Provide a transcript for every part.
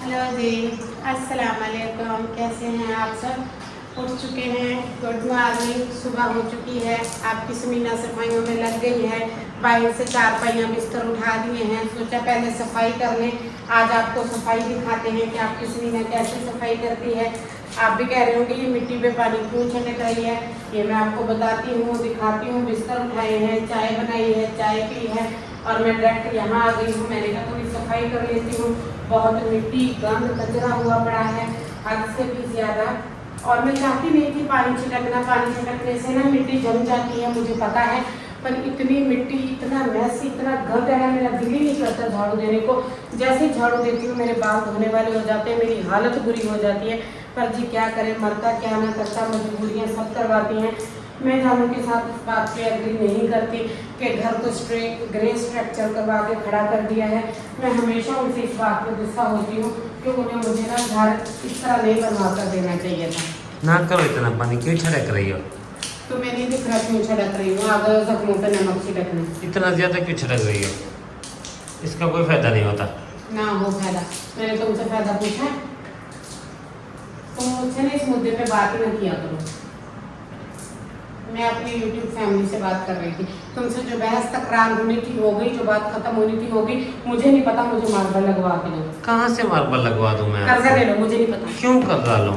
Hello जी, अस्सलाम वालेकुम। कैसे हैं आप सब? उठ चुके हैं, गुड मॉर्निंग। सुबह हो चुकी है, आपकी समीना सफाइयों में लग गई है। बाहर से 4 पहिया बिस्तर उठा दिए हैं, सोचा पहले सफाई कर लें। आज आपको सफाई दिखाते हैं कि आपकी समीना कैसे सफाई करती है। आप भी कह रहे होंगे ये मिट्टी पे पानी क्यों छिड़क रही है, ये मैं आपको बताती हूँ, दिखाती हूँ। बिस्तर उठाए हैं, चाय बनाई है, चाय पी है और मैं डायरेक्ट यहाँ आ गई हूँ। मैंने कहा थोड़ी सफाई कर लेती हूँ। बहुत मिट्टी गंद कचरा हुआ पड़ा है, हद से भी ज़्यादा। और मैं चाहती नहीं थी पानी छिड़कने से ना मिट्टी जम जाती है, मुझे पता है। पर इतनी मिट्टी, इतना मैस, इतना गंद है, मेरा दिल ही नहीं करता झाड़ू देने को। जैसे ही झाड़ू देती हूँ मेरे बाल धोने वाले हो जाते हैं, मेरी हालत बुरी हो जाती है। पर जी क्या करें, मरता क्या ना करता, मजबूरियाँ सब करवाती हैं। मैं जानू के साथ इस बात पे एग्री नहीं करती कि घर को ग्रे स्ट्रक्चर करवा के खड़ा कर दिया है। मैं हमेशा उनसे इस बात पे गुस्सा होती हूँ कि उन्हें मुझे ना घर इस तरह नहीं बनवा कर देना चाहिए था। ना करो इतना पानी, क्यों छिड़क रही हो? तो मैं नहीं दिख रहा क्यों छिड़क रही हूँ, अगर जख्मों पे नमक छिड़कने। इतना ज्यादा क्यों छिड़क रही हो? इसका कोई फायदा नहीं होता। ना हो फायदा, मैंने तुमसे फायदा पूछा? तुम मुझसे ना इस मुद्दे पे बात ही ना किया करो। मैं अपनी YouTube फैमिली से बात कर रही थी, तुमसे जो बहस तकरार होनी थी हो गई, जो बात खत्म होनी थी हो गई। मुझे नहीं पता, मुझे मार्बल लगवा के दो। कहाँ से मार्बल लगवा दूं मैं? कर्जा ले लो, मुझे नहीं पता। क्यों कर्जा लूं?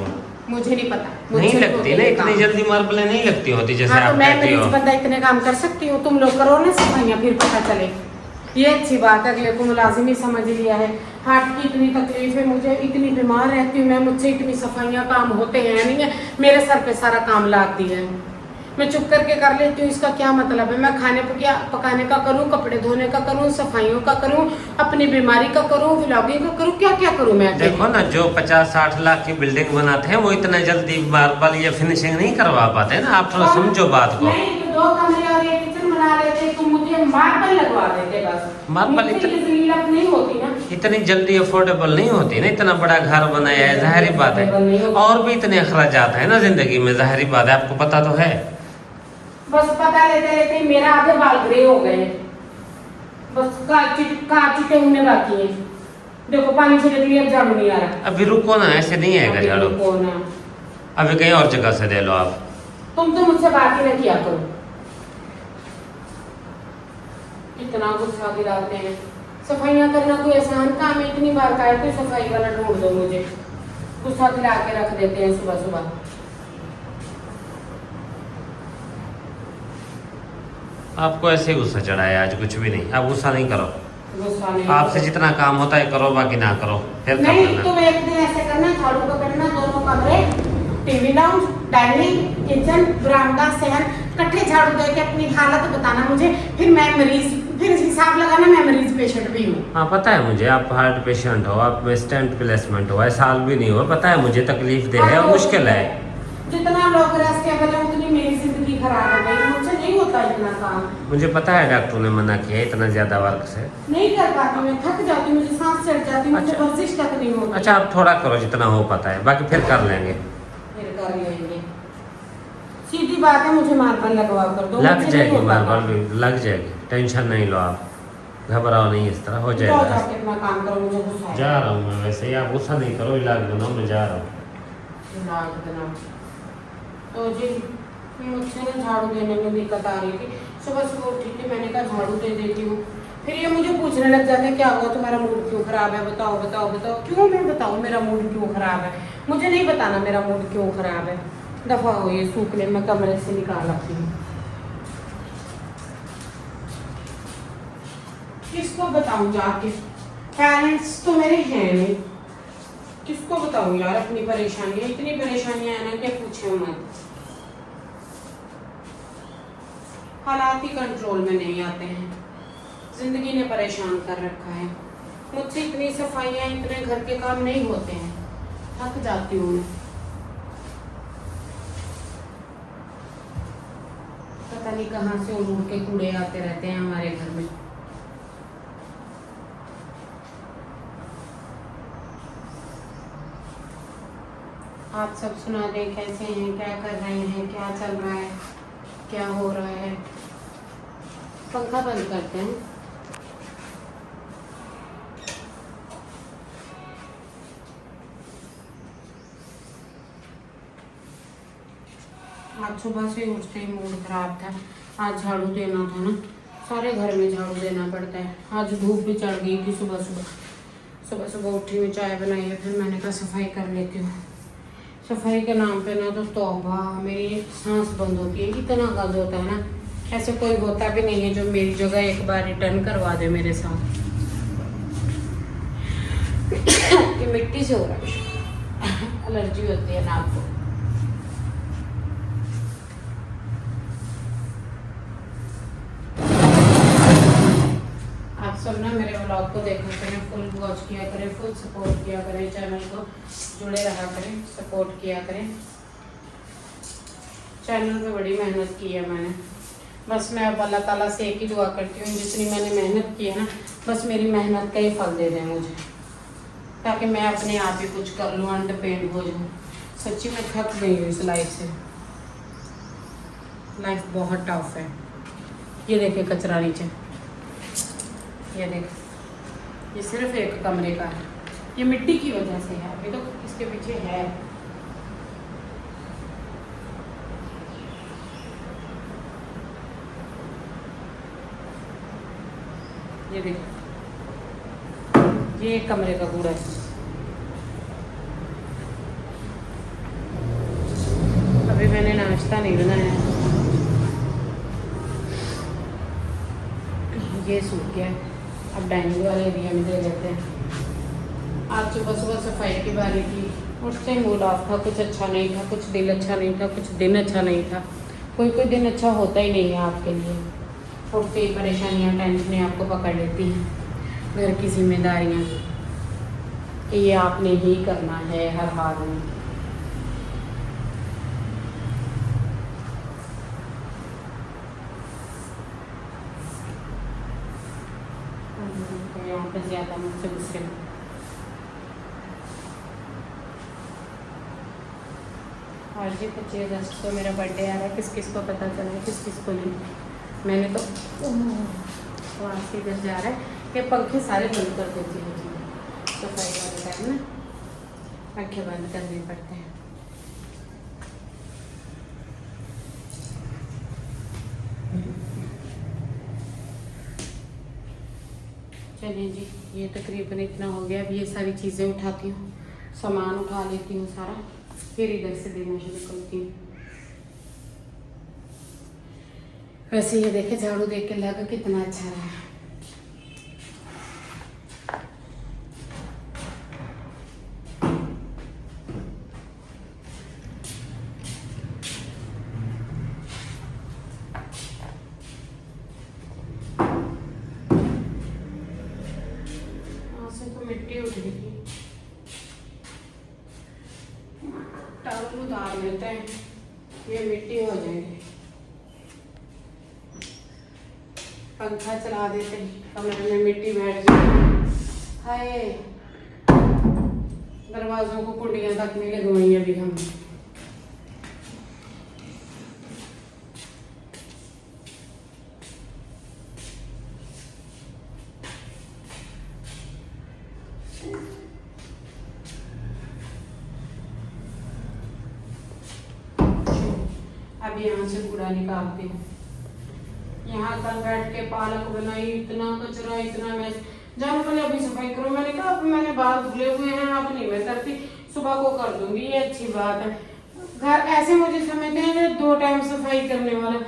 मुझे नहीं पता, नहीं लगती ना, इतनी जल्दी मार्बलें नहीं लगती होती जैसे हाँ, आप तो मैं कहती हो। मरीज बंदा इतने काम कर सकती हूँ, तुम लोग करो ना सफाइयाँ, फिर पता चले। ये अच्छी बात है, अगले को मुलाजिम ही समझ लिया है। हार्ट की इतनी तकलीफ है मुझे, इतनी बीमार रहती हूँ मैं, मुझसे इतनी सफाइयाँ काम होते हैं नहीं है। मेरे सर पे सारा काम लाद दिया है, मैं चुप करके कर लेती हूँ। इसका क्या मतलब है? मैं खाने पकाने का करूँ, कपड़े धोने का करूँ, सफाइयों का करूँ, अपनी बीमारी का करूँ, व्लॉगिंग का करूँ, क्या क्या करूँ मैं? देखो ना, जो 50-60 लाख की बिल्डिंग बनाते हैं वो इतना जल्दी मार्बल या फिनिशिंग नहीं करवा पाते ना। आप थोड़ा समझो बात को। नहीं तो 2 कमरे और एक किचन बना लेते, तुम मुझे मार्बल लगवा देते बस। मार्बल नहीं होती ना, इतनी जल्दी अफोर्डेबल नहीं होती ना। इतना बड़ा घर बनाया है, जाहिर बात है। और भी इतने अखराजात है ना जिंदगी में, जाहिर बात है, आपको पता तो है। बस पता लेते लेते मेरा आधे बाल ग्रे हो गए, बस काट होने बाकी है। देखो पानी छिड़क लिया, झाड़ू नहीं आ रहा। अभी रुको ना, ऐसे नहीं आएगा झाड़ू। अभी कहीं और जगह से दे लो आप। तुम तो मुझसे बात ही ना किया करो, इतना गुस्सा दिलाते हैं। सफाइयाँ करना कोई आसान काम है? इतनी बार कहा कोई सफाई वाला ढूंढ दो मुझे, गुस्सा दिला के रख देते हैं सुबह सुबह। आपको ऐसे ही गुस्सा चढ़ा है आज, कुछ भी नहीं। आप गुस्सा नहीं करो, गुस्सा नहीं, आपसे जितना काम होता है करो, बाकी ना करो, फिर कर नहीं। लेना। तुम एक दिन ऐसे करना, झाड़ू पकड़ना, दोनों कमरे, टीवी लाउंज, डाइनिंग, किचन, बरामदा, सहन, इकट्ठे झाड़ू दे के अपनी हालत बताना मुझे। फिर मैं मरीज, फिर हिसाब लगाना मैं मरीज पेशेंट भी हूँ। हाँ पता है मुझे, आप हार्ट पेशेंट हो, आप में स्टेंट प्लेसमेंट हुआ है, साल भी नहीं हुआ। पता है मुझे, तकलीफ दे है और मुश्किल है। जितना लोग रेस्टेबल है उतनी मेरी जिंदगी खराब हो गई, मुझसे नहीं होता इतना काम। मुझे पता है डॉक्टर ने मना किया इतना ज्यादा वर्क से। नहीं कर पाती, मैं थक जाती हूँ, मुझे सांस चढ़ जाती है, मुझे अच्छा। वर्जिश तक नहीं होती। अच्छा आप थोड़ा करो जितना हो पाता है, बाकी फिर कर लेंगे। फिर कर लेंगे, सीधी बात है। मुझे मार्बल लगवा कर दो, लग मुझसे जाएगी नहीं होता मार्बल काम। भी, लग जाएगी, टेंशन नहीं लो आप, घबराओ नहीं, इस तरह हो जाओ जाएगा। जाके अपना काम करो, मुझे गुस्सा जा रहा हूँ मैं, वैसे ही आप गुस्सा नहीं करो, इलाज बनाओ, मैं जा रहा हूँ। तो जी मुझसे ना झाड़ू देने में दिक्कत आ रही थी। सुबह सुबह उठी थी, मैंने कहा झाड़ू दे देती हूँ। फिर ये मुझे पूछने लग जाते हैं क्या हुआ, तुम्हारा मूड क्यों खराब है, बताओ बताओ बताओ। क्यों मैं बताऊँ मेरा मूड क्यों खराब है? मुझे नहीं बताना मेरा मूड क्यों खराब है। दफा हो ये सूखने, मैं कमरे से निकाल आती हूँ। किसको बताऊँ जाके? पेरेंट्स तो मेरे हैं नहीं, किसको बताऊँ यार अपनी परेशानियाँ? इतनी परेशानियाँ है ना कि पूछे मत। हालात ही कंट्रोल में नहीं आते हैं, जिंदगी ने परेशान कर रखा है। मुझसे इतनी सफाइयाँ, इतने घर के काम नहीं होते हैं, थक जाती हूँ मैं। पता नहीं कहाँ से उड़ के कूड़े आते रहते हैं हमारे घर में। आप सब सुना दें, कैसे हैं, क्या कर रहे हैं, क्या चल रहा है, क्या हो रहा है। पंखा बंद करते हैं। आज सुबह से उठते ही मूड खराब था। आज झाड़ू देना था ना, सारे घर में झाड़ू देना पड़ता है। आज धूप भी चढ़ गई थी सुबह सुबह उठी हुई, चाय बनाई है, फिर मैंने कहा सफाई कर लेती हूँ। सफाई के नाम पे ना तो तौबा, मेरी सांस बंद होती है। इतना गंद होता है ना, ऐसे कोई होता भी नहीं है जो मेरी जगह एक बार रिटर्न करवा दे मेरे साथ। ये मिट्टी से हो रहा है, एलर्जी होती है नाक को। आप सब ना मेरे व्लॉग को देखा करें, फुल वॉच किया करें, फुल सपोर्ट किया करें, चैनल को जुड़े रहा करें, सपोर्ट किया करें। चैनल पे बड़ी मेहनत की है मैंने, बस मैं अब अल्लाह ताला से एक ही दुआ करती हूँ, जितनी मैंने मेहनत की है ना, बस मेरी मेहनत का ही फल दे दें मुझे, ताकि मैं अपने आप ही कुछ कर लूँ, इंडिपेंडेंट हो जाऊँ। सच्ची में थक गई हूँ इस लाइफ से। लाइफ बहुत टफ है। ये देखे कचरा नीचे, ये देख, ये सिर्फ एक कमरे का है। ये मिट्टी की वजह से है, अभी तो इसके पीछे है। ये देख, ये एक कमरे का कूड़ा है। अभी मैंने नाश्ता नहीं बनाया, ये सूख गया। अब डाइनिंग वाले एरिया में दे देते हैं। आज सुबह सफाई की बारी थी, उठते ही मूड ऑफ था, कुछ अच्छा नहीं था, कुछ दिल अच्छा नहीं था, कुछ दिन अच्छा नहीं था। कोई दिन अच्छा होता ही नहीं है आपके लिए। उठते ही परेशानियाँ, टेंशनें आपको पकड़ लेती हैं, घर की जिम्मेदारियाँ, कि ये आपने ही करना है हर हाल में। यहाँ पे ज़्यादा मुझसे गुस्से में। आज भी 25 अगस्त को मेरा बर्थडे आ रहा है, किस किस को पता चला है, किस किस को नहीं। मैंने तो वहाँ से इधर जा रहा है कि पंखे सारे बंद कर देती हूँ सफाई वाले टाइम में, पंखे बंद करने पड़ते हैं। चलिए जी, ये तकरीबन इतना हो गया। अब ये सारी चीज़ें उठाती हूँ, सामान उठा लेती हूँ सारा, फिर इधर से देना शुरू करती हूँ। वैसे ये देखे, झाड़ू देख के लगा कितना अच्छा रहा। तो मिट्टी उठ रही थी, टावल उतार लेते हैं, ये मिट्टी हो जाएगी। पंखा चला देते हैं, कमरे में मिट्टी बैठ जाएगी। हाय, दरवाजों को कुंडियां तक नहीं लगवाई अभी हम। अब यहाँ से कूड़ा निकालती हूँ। यहाँ कल बैठ के पालक बनाई, इतना कचरा, इतना मैस। जानो पहले अभी सफाई करो, मैंने कहा अब मैंने बाल धुले हुए हैं, अब नहीं मैं करती, सुबह को कर दूंगी, ये अच्छी बात है। घर ऐसे मुझे समझते हैं 2 टाइम सफाई करने वाला।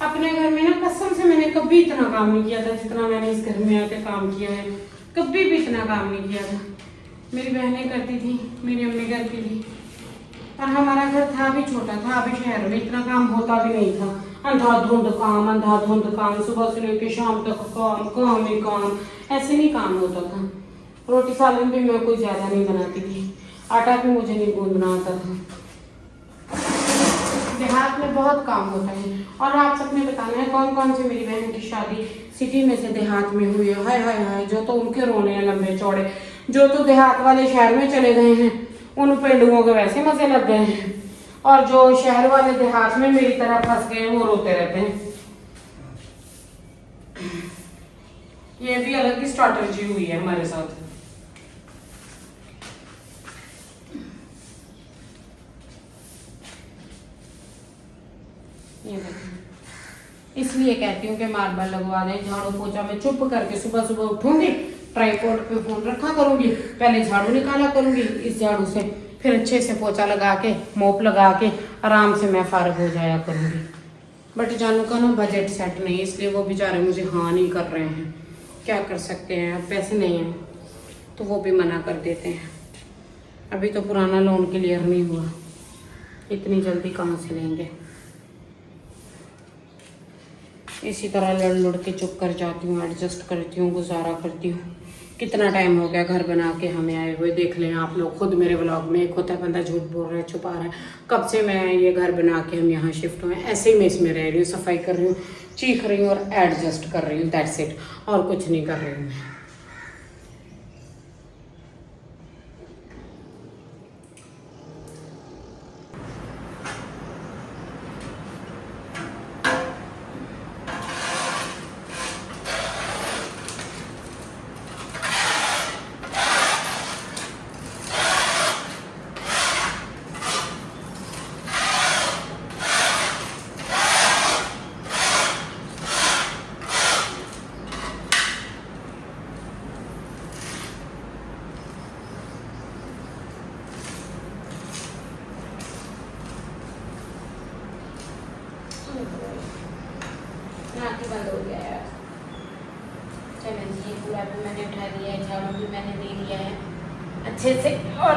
अपने घर में ना कसम से मैंने कभी इतना काम नहीं किया था जितना मैंने इस घर में आके काम किया है। कभी भी इतना काम नहीं किया था। मेरी बहनें करती थी, मेरी अम्मी करती थी, और हमारा घर था भी छोटा था। अभी शहर में इतना काम होता भी नहीं था। अंधाधुंध काम, सुबह से लेकर शाम तक काम ही काम, ऐसे नहीं काम होता था। रोटी सालन भी मैं कोई ज्यादा नहीं बनाती थी, आटा भी मुझे नहीं गूंदना आता था। देहात में बहुत काम होता है। और आप सबने बताना है कौन कौन से मेरी बहन की शादी सिटी में से देहात में हुई है। हाय हाय हाय, जो तो उनके रोने हैं लंबे चौड़े, जो तो देहात वाले शहर में चले गए हैं, उन पेंडुओं के वैसे मजे लग गए हैं, और जो शहर वाले देहात में मेरी तरह फंस गए वो रोते रहते हैं। ये भी अलग ही स्ट्रैटेजी हुई है हमारे साथ। इसलिए कहती हूँ कि मार्बल लगवा दें। झाड़ू पोछा मैं चुप करके सुबह सुबह उठूंगी, ट्राइपॉड पे फोन रखा करूंगी, पहले झाड़ू निकाला करूंगी इस झाड़ू से, फिर अच्छे से पोछा लगा के मोप लगा के आराम से मैं फारग हो जाया करूंगी। बट जानू का ना बजट सेट नहीं, इसलिए वो बेचारे मुझे हाँ नहीं कर रहे हैं। क्या कर सकते हैं, अब पैसे नहीं हैं तो वो भी मना कर देते हैं। अभी तो पुराना लोन क्लियर नहीं हुआ, इतनी जल्दी कहाँ से लेंगे। इसी तरह लड़ लड़ के चुप कर जाती हूँ, एडजस्ट करती हूँ, गुजारा करती हूँ। कितना टाइम हो गया घर बना के हमें आए हुए, देख लें आप लोग खुद मेरे व्लॉग में। एक होता है बंदा झूठ बोल रहा है, छुपा रहा है। कब से मैं ये घर बना के हम यहाँ शिफ्ट हुए, ऐसे ही मैं इसमें रह रही हूँ, सफाई कर रही हूँ, चीख रही हूँ और एडजस्ट कर रही हूँ, दैट्स इट। और कुछ नहीं कर रही हूँ मैं। नाक बंद हो गया यार। चलें जी, पूरा भी मैंने उठा दिया है, झाड़ू भी मैंने दे दिया है अच्छे से। और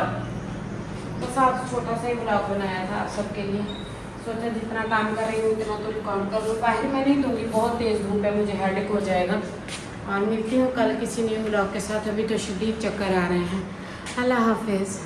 बस आज छोटा सा ही ब्लॉग बनाया था आप सबके लिए। सोचा जितना काम कर रही हूँ उतना तो काम कर लूँ। बाहर मैं नहीं दूँगी, बहुत तेज़ धूप है, मुझे हेडेक हो जाएगा। और मिलती हूँ कल किसी न्यू ब्लॉग के साथ। अभी तो शदीद चक्कर आ रहे हैं। अल्लाह हाफिज़।